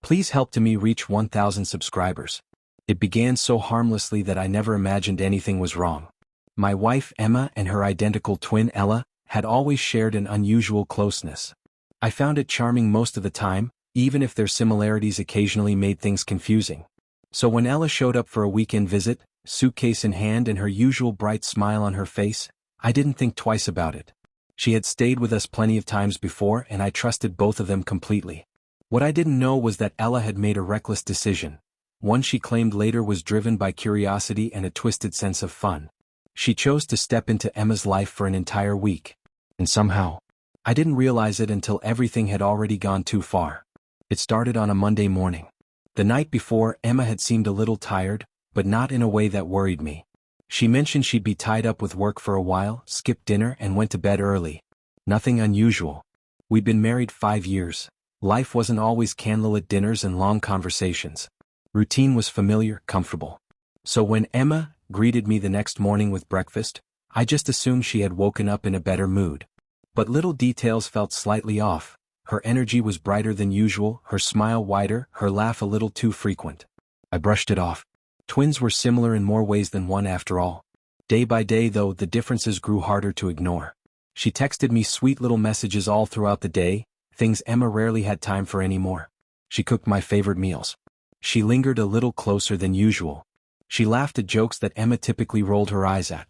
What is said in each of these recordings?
Please help to me reach 1,000 subscribers. It began so harmlessly that I never imagined anything was wrong. My wife Emma and her identical twin Ella had always shared an unusual closeness. I found it charming most of the time, even if their similarities occasionally made things confusing. So when Ella showed up for a weekend visit, suitcase in hand and her usual bright smile on her face, I didn't think twice about it. She had stayed with us plenty of times before and I trusted both of them completely. What I didn't know was that Ella had made a reckless decision, one she claimed later was driven by curiosity and a twisted sense of fun. She chose to step into Emma's life for an entire week. And somehow, I didn't realize it until everything had already gone too far. It started on a Monday morning. The night before, Emma had seemed a little tired, but not in a way that worried me. She mentioned she'd be tied up with work for a while, skipped dinner and went to bed early. Nothing unusual. We'd been married 5 years. Life wasn't always candlelit dinners and long conversations. Routine was familiar, comfortable. So when Emma greeted me the next morning with breakfast, I just assumed she had woken up in a better mood. But little details felt slightly off. Her energy was brighter than usual, her smile wider, her laugh a little too frequent. I brushed it off. Twins were similar in more ways than one after all. Day by day though, the differences grew harder to ignore. She texted me sweet little messages all throughout the day, things Emma rarely had time for anymore. She cooked my favorite meals. She lingered a little closer than usual. She laughed at jokes that Emma typically rolled her eyes at.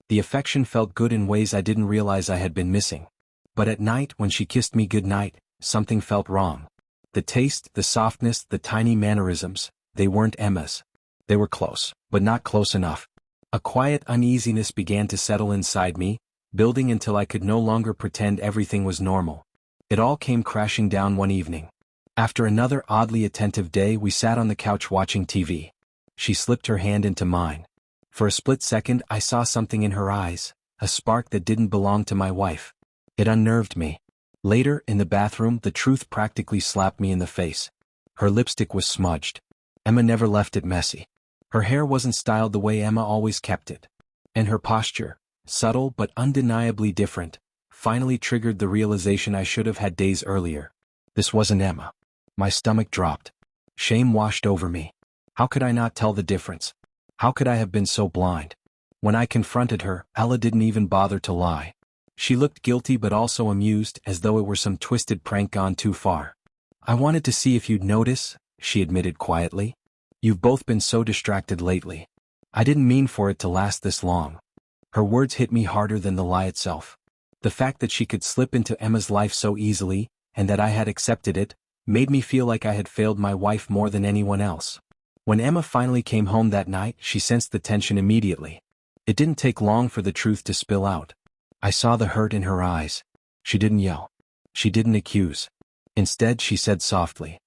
The affection felt good in ways I didn't realize I had been missing. But at night, when she kissed me goodnight, something felt wrong. The taste, the softness, the tiny mannerisms, they weren't Emma's. They were close, but not close enough. A quiet uneasiness began to settle inside me, building until I could no longer pretend everything was normal. It all came crashing down one evening. After another oddly attentive day, we sat on the couch watching TV. She slipped her hand into mine. For a split second, I saw something in her eyes, a spark that didn't belong to my wife. It unnerved me. Later, in the bathroom, the truth practically slapped me in the face. Her lipstick was smudged. Emma never left it messy. Her hair wasn't styled the way Emma always kept it. And her posture, subtle but undeniably different, finally triggered the realization I should have had days earlier. This wasn't Emma. My stomach dropped. Shame washed over me. How could I not tell the difference? How could I have been so blind? When I confronted her, Ella didn't even bother to lie. She looked guilty but also amused, as though it were some twisted prank gone too far. I wanted to see if you'd notice, she admitted quietly. You've both been so distracted lately. I didn't mean for it to last this long. Her words hit me harder than the lie itself. The fact that she could slip into Emma's life so easily, and that I had accepted it, made me feel like I had failed my wife more than anyone else. When Emma finally came home that night, she sensed the tension immediately. It didn't take long for the truth to spill out. I saw the hurt in her eyes. She didn't yell. She didn't accuse. Instead, she said softly,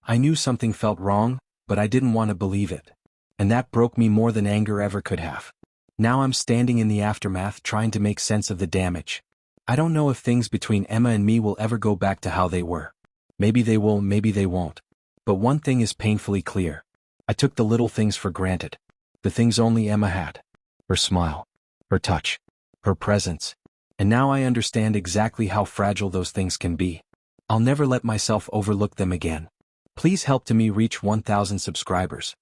I knew something felt wrong, but I didn't want to believe it. And that broke me more than anger ever could have. Now I'm standing in the aftermath trying to make sense of the damage. I don't know if things between Emma and me will ever go back to how they were. Maybe they will, maybe they won't. But one thing is painfully clear. I took the little things for granted. The things only Emma had. Her smile. Her touch. Her presence. And now I understand exactly how fragile those things can be. I'll never let myself overlook them again. Please help to me reach 1,000 subscribers.